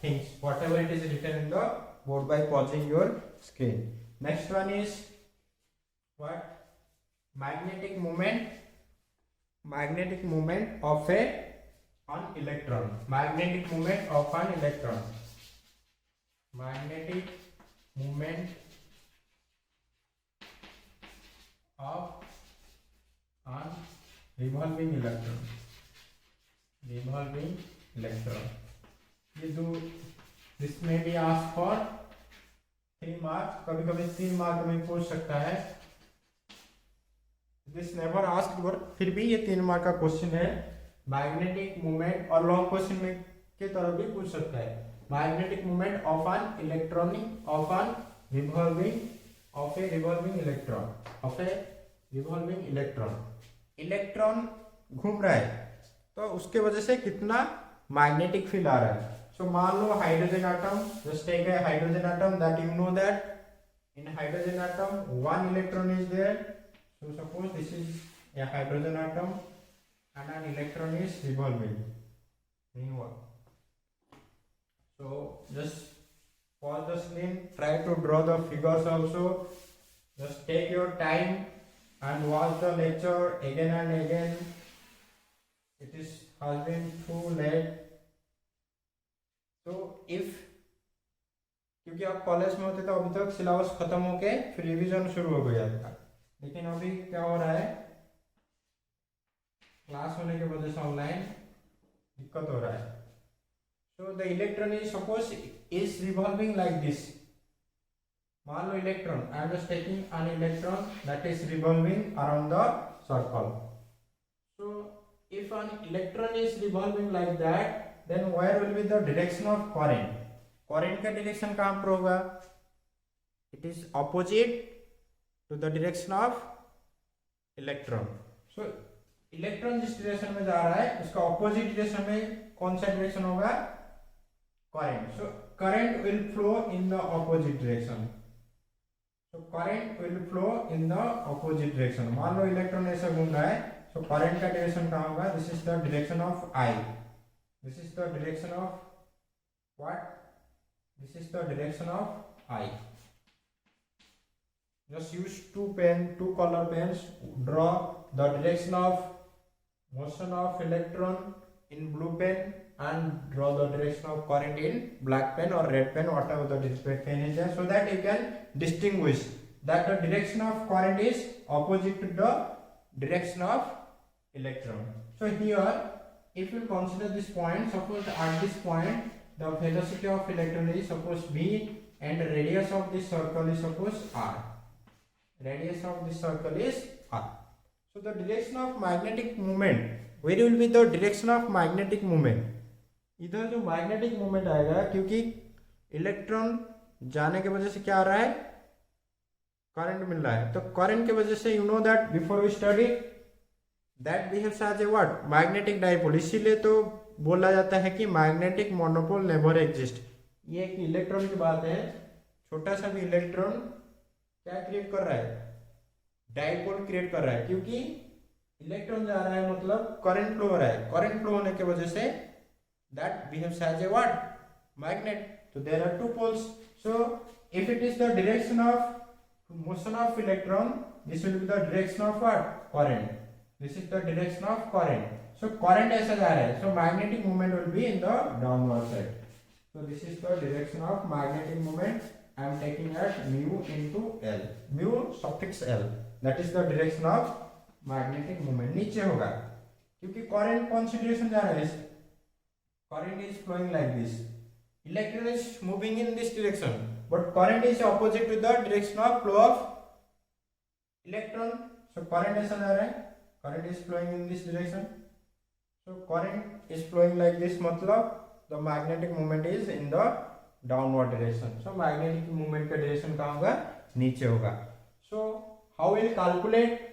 Speaker 1: things whatever it is written in the board by pausing your screen. Next one is what, magnetic moment of a an electron. Magnetic moment of an electron. Magnetic moment of an revolving electron. Revolving electron. ये दो, this may be asked for 3 marks. कभी कभी 3 mark में पूछ सकता है. This never asked, but फिर भी ये 3 मार्क का क्वेश्चन है. मैग्नेटिक मूवमेंट, और लॉन्ग क्वेश्चन में के तरफ भी पूछ सकता है. Magnetic movement of an electronic of an revolving of a revolving electron of a revolving electron. Electron घूम रहा है तो उसके वजह से कितना मैग्नेटिक फील्ड आ रहा है. सो मान लो hydrogen atom, just take a hydrogen atom that you know that in hydrogen atom one electron is there. So suppose this is a hydrogen atom and an electron is revolving. So just pause the screen, try to draw the figures also. Just take your time and watch the lecture again and again. It has been too late. So if, क्योंकि आप college में होते तो अभी तक syllabus खत्म होके फिर रिवीजन शुरू हो गया था, लेकिन अभी क्या हो रहा है, क्लास होने की वजह से ऑनलाइन दिक्कत हो रहा है. So the electron is suppose is revolving like this. मान लो electron, I am just taking an electron that is revolving around the circle. So if an electron is revolving like that, then where will be the direction of current. Current का direction कहां पर होगा? It is opposite to the direction of electron. So electron जिस direction में जा रहा है उसका ऑपोजिट डायरेक्शन में कौन सा डायरेक्शन होगा? Current. So current will flow in the opposite direction. So current will flow in the opposite direction. मान लो इलेक्ट्रॉन ऐसे घूम रहा है, सो करंट का डायरेक्शन कहां होगा? This is the direction of I. This is the direction of what? This is the direction of I. Just use two color pens. Draw the direction of motion of electron in blue pen and draw the direction of current in black pen or red pen, whatever the display pen is there, so that you can distinguish that the direction of current is opposite to the direction of electron. So here, if you consider this point, suppose at this point the velocity of electron is suppose v and radius of this circle is suppose r. Radius of this circle is r. So the direction of magnetic moment, where will be the direction of magnetic moment? इधर जो magnetic moment आएगा, क्योंकि electron जाने की वजह से क्या आ रहा है? करंट मिल रहा है. तो करंट की वजह से you know that before we study that behaves as a what? Magnetic dipole. इसीलिए तो बोला जाता है कि मैग्नेटिक मोनोपोल नेवर एग्जिस्ट. ये एक इलेक्ट्रॉन की बात है. छोटा सा भी इलेक्ट्रॉन क्या क्रिएट कर रहा है? डाइपोल क्रिएट कर रहा है, क्योंकि इलेक्ट्रॉन जा रहा है मतलब करंट फ्लो हो रहा है. करंट फ्लो होने की वजह से that behaves as a what? Magnet. तो there are two poles. So if it is the direction of motion of electron, this will be the direction of what? Current. This is the direction of current. So current ऐसा जा रहा है, so magnetic moment will be in the downward side. So this is the direction of magnetic moment. I am taking at mu into L. Mu suffix L. That is the direction of magnetic moment. नीचे होगा, क्योंकि current कौन सी direction जा रहा है? Current is flowing like this. Electron is moving in this direction, but current is opposite to the direction of flow of electron. So current ऐसा जा रहा है, current is flowing in this direction. So current is flowing like this, मतलब the magnetic moment is in the downward direction. So magnetic moment का direction कहाँ होगा? नीचे होगा. So how will calculate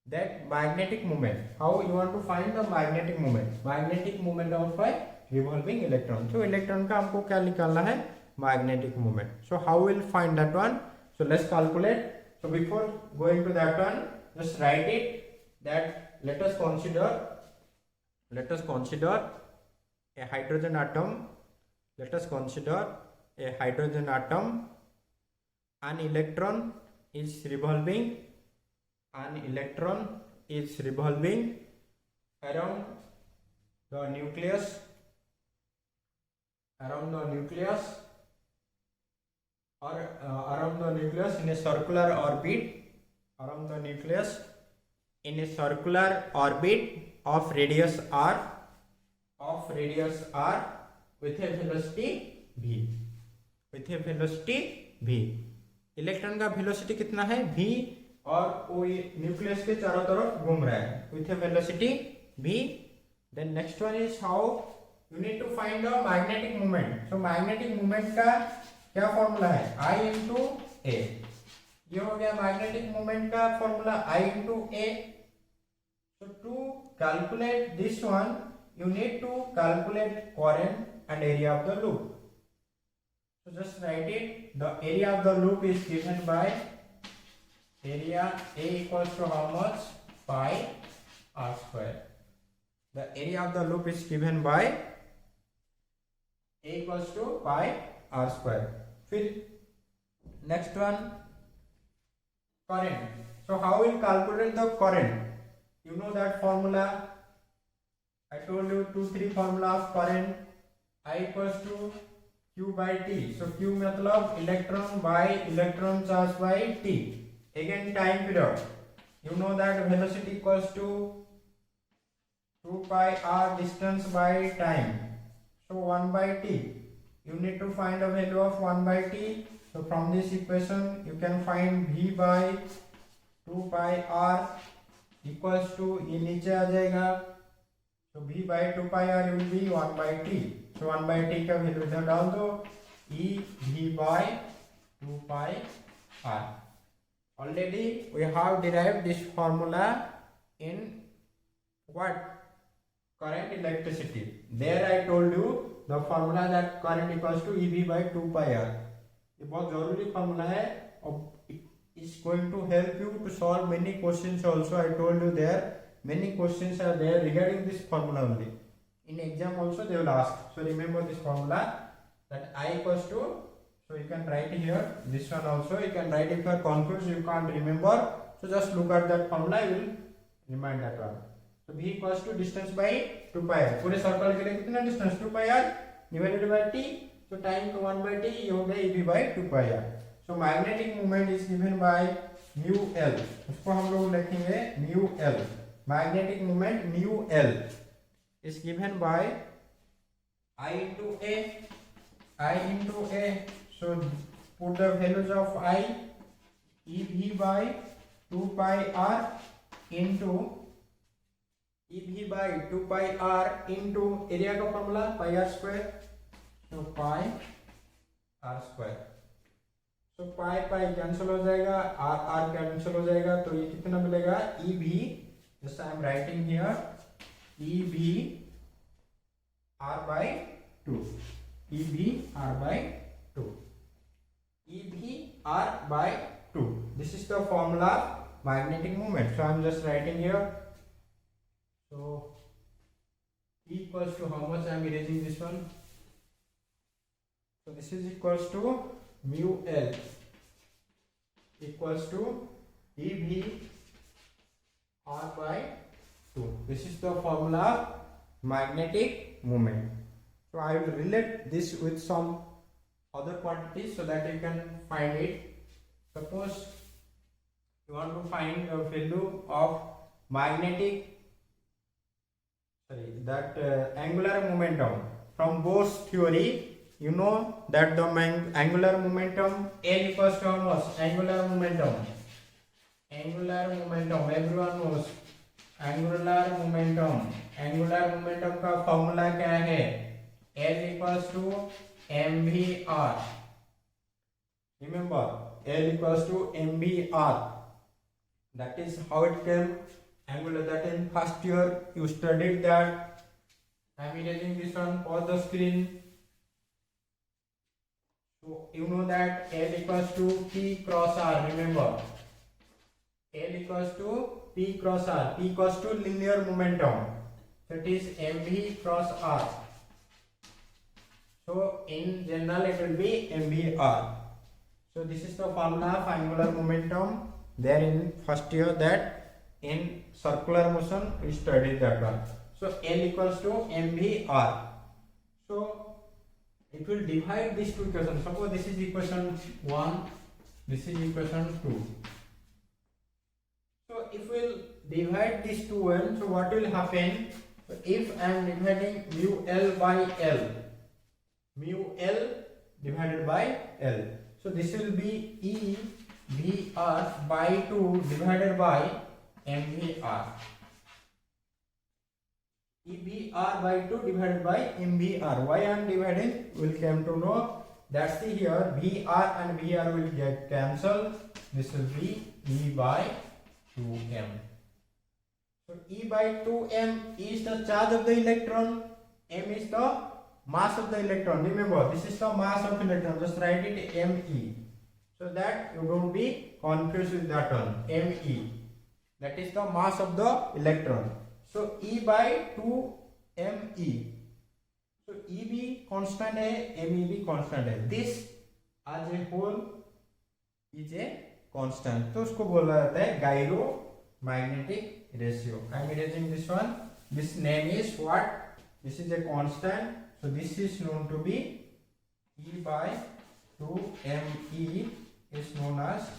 Speaker 1: that magnetic moment? How you want to find the magnetic moment? Magnetic moment of a revolving electron. So electron का हमको क्या निकालना है? Magnetic moment. So how will find that one? So let's calculate. So before going to that one, just write it that let us consider a hydrogen atom. Let us consider a hydrogen atom. An electron is revolving. An electron is revolving around the nucleus, around the nucleus or around the nucleus in a circular orbit, around the nucleus in a circular orbit of radius r, with a velocity v, with a velocity v. Electron का velocity कितना है v, और वो nucleus के चारों तरफ घूम रहा है with a velocity v. Then next one is how you need to find the magnetic moment. So magnetic moment का क्या फॉर्मूला है, I into A. ये हो गया मैग्नेटिक मोमेंट का formula, I into A. So to calculate this one, you need to calculate current and area of the loop. So just write it. The area of the loop is given by area A equals to how much? Pi r square. The area of the loop is given by A equals to pi r square. फिर next one, current. So how we calculate the current? You know that formula. I told you 2-3 formula of current. I equals to Q by T. So Q मतलब electron by electron charge by T. Again time period. You know that velocity equals to 2 pi r distance by time. So 1 by T. You need to find a value of 1 by T. So from this equation you can find V by 2 pi r equals to, ये नीचे आ जाएगा, so V by 2 pi r will be 1 by T. So 1 by T का value इधर डाल दो, E V by 2 pi r. Already we have derived this formula in what? Current electricity. There I told you the formula that current equals to EV by 2 pi r. ये बहुत जरूरी formula है और is going to help you to solve many questions also. I told you there many questions are there regarding this formula only. In exam also they will ask. So remember this formula that I equals to, so you can write here, this one also you can write. If you are confused, you can't remember, so just look at that formula, you will remind that one. So V equals to distance by 2 pi r. पूरे circle के लिए कितना distance 2 pi r divided by t. So time to 1 by t, ये हो गया EV by 2 pi r. So magnetic moment is given by mu L. उसको हम लोग लिखेंगे mu L. Magnetic moment mu L is given by I into A. I into A. So put the values of I, EV by 2 pi r into EV by 2 pi r into area का formula pi r square. So pi r square. So pi pi cancel हो जाएगा, r r cancel हो जाएगा, तो ये कितना मिलेगा EV, just I am writing here, EV r by 2, EV r by 2, EV r by 2. This is the formula magnetic moment. So I am just writing here. So E equals to how much? I am erasing this one. So this is equals to mu L equals to EV r by 2. This is the formula magnetic moment. So I will relate this with some other quantities so that you can find it. Suppose you want to find the value of magnetic, angular momentum from Bohr's theory. You know that the angular momentum L equals to how much? Angular momentum, everyone knows angular momentum का formula क्या है? L equals to mvr. Remember, L equals to mvr. That is how it came. Angular, that in first year you studied that. I am erasing this one for the screen. So you know that L equals to P cross R. Remember, L equals to P cross R. P equals to linear momentum. That is mv cross R. So in general it will be mvr. So this is the formula of angular momentum. There in first year, that in circular motion we studied that one. So L equals to mvr. So it will divide these two equations. Suppose this is equation 1, this is equation 2. So if we'll divide these two one, so what will happen? So if I am dividing mu L by L, mu L divided by L, so this will be E VR by 2 divided by mvr. EBR by 2 divided by MVR. Why I am dividing? We'll come to know. That's the here VR and VR will get cancelled. This will be E by 2m. So E by 2m is the charge of the electron. M is the mass of the electron. Remember, this is the mass of electron. Just write it ME, so that you don't be confused with that one. ME. That is the mass of the electron. So E by 2 ME. So EB constant है, MEB constant है. This as a whole is a constant. तो उसको बोला जाता है gyromagnetic ratio. I am erasing this one. This name is what? This is a constant. So this is known to be E by 2 ME is known as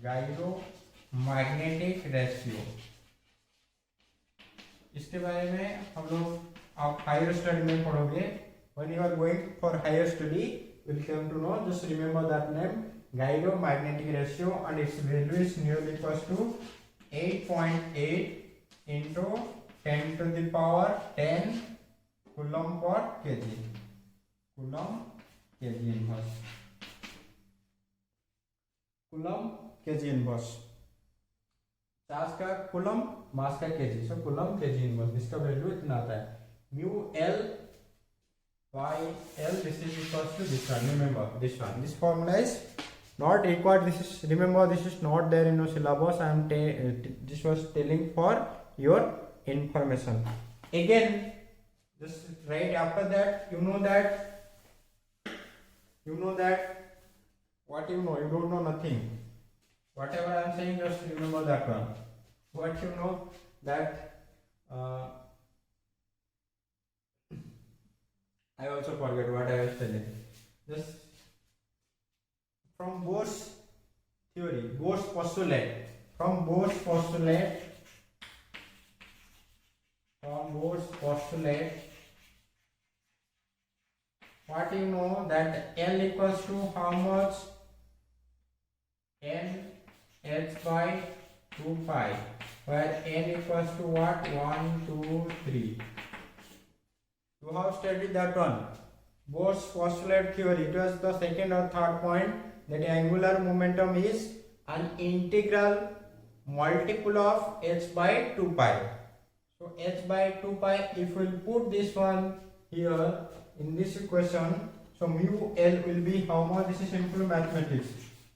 Speaker 1: gyromagnetic ratio. इसके बारे में हम लोग आप हायर स्टडी में पढ़ोगे. When you are going for higher study, you will come to know. Just remember that name, gyromagnetic ratio, and its value is nearly equals to 8.8 into 10 to the power 10 coulomb per kg. Coulomb kg inverse. Coulomb kg inverse. Charge का coulomb, mass का kg. So coulomb kg inverse, इसका value इतना आता है. Mu L by L, this is equals to this one. Remember this one. This formula is not required. This is, remember, this is not there in your syllabus. I am this was telling for your information. Again, just right after that, you know that what you know. You don't know nothing. Whatever I am saying, just remember that one. What you know that I also forget what I was telling. Just from Bohr's theory, Bohr's postulate. From Bohr's postulate, what you know that L equals to how much? N H by 2 pi, where N equals to what? 1, 2, 3. You have studied that one. Bohr's postulate theory. It was the second or third point, that angular momentum is an integral multiple of h by 2 pi. So h by 2 pi, if we put this one here in this equation, so mu L will be how much? This is simple mathematics.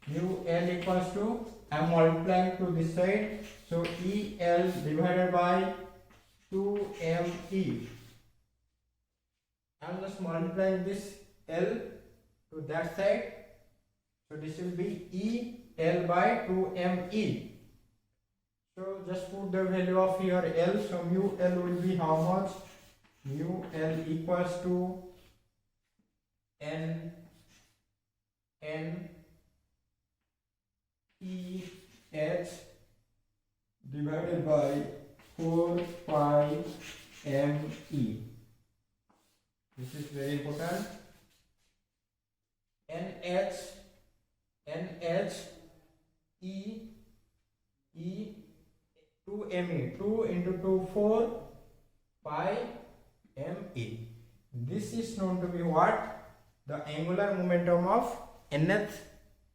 Speaker 1: Mu L equals to, I am multiplying to this side, so EL divided by 2ME. I am just multiplying this L to that side, so this will be EL by 2ME. So just put the value of your L, so mu L will be how much? Mu L equals to N E H divided by 4 pi M E. This is very important. NH E 2 ME, 2 into 2 4 pi ME. This is known to be what? The angular momentum of nth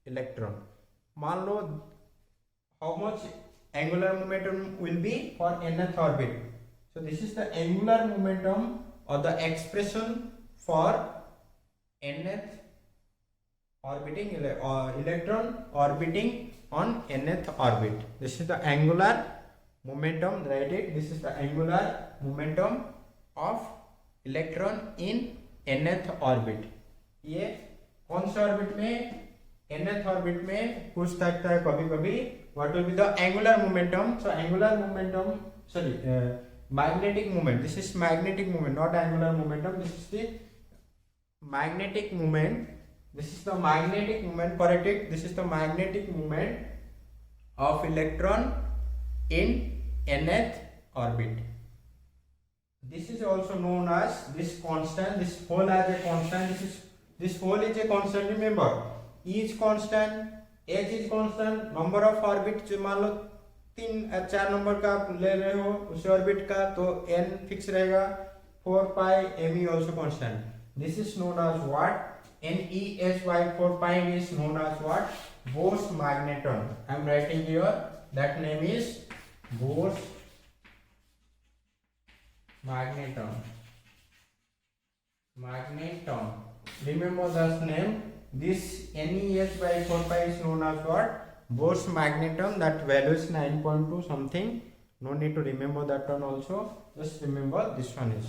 Speaker 1: electron. मान लो how much angular momentum will be for nth orbit. So this is the angular momentum or the expression for nth orbiting electron orbiting on nth orbit. This is the angular momentum. Write it. This is the angular momentum of electron in nth orbit. ये कौन से orbit में? nth orbit में पूछ सकता है कभी कभी, what will be the angular momentum. So angular momentum, sorry, magnetic moment. This is magnetic moment, not angular momentum. This is the magnetic moment. This is the magnetic moment. Correct it. This is the magnetic moment of electron in nth orbit. This is also known as this constant. This whole as a constant. This whole is a constant. Remember, E is constant, H is constant. Number of orbit जो मान लो 4 number का आप ले रहे हो उस orbit का, तो n फिक्स रहेगा. 4 pi me also constant. This is known as what? NESY 4 pi is known as what? Bose magneton. I am writing here. That name is Bose magneton. Magneton. Remember this name. This NESY 4 pi is known as what? Bose magneton. That value is 9.2 something. No need to remember that one also. Just remember this one is.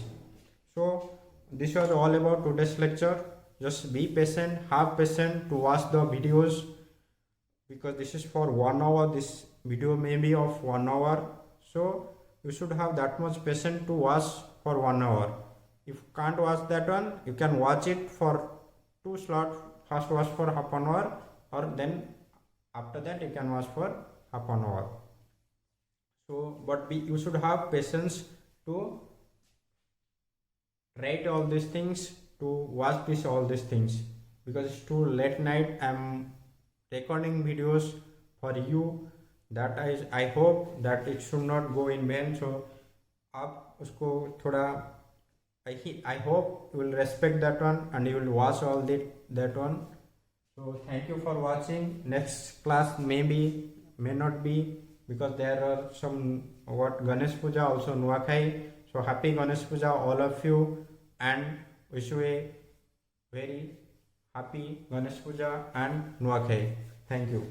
Speaker 1: So this was all about today's lecture. Just be patient, have patience to watch the videos, because this is for 1 hour. This video may be of 1 hour, so you should have that much patience to watch for 1 hour. If you can't watch that one, you can watch it for 2 slots. First watch for half an hour, or then after that you can watch for half an hour. So but you should have patience to write all these things, to watch all these things, because it's too late night. I'm recording videos for you. That I hope that it should not go in vain. So आप उसको थोड़ा I hope you will respect that one and you will watch all that one. So thank you for watching. Next class may not be, because there are some Ganesh Puja, also Nuakhai. So happy Ganesh Puja all of you, and wish you a very happy Ganesh Puja and Nuakhai. Thank you.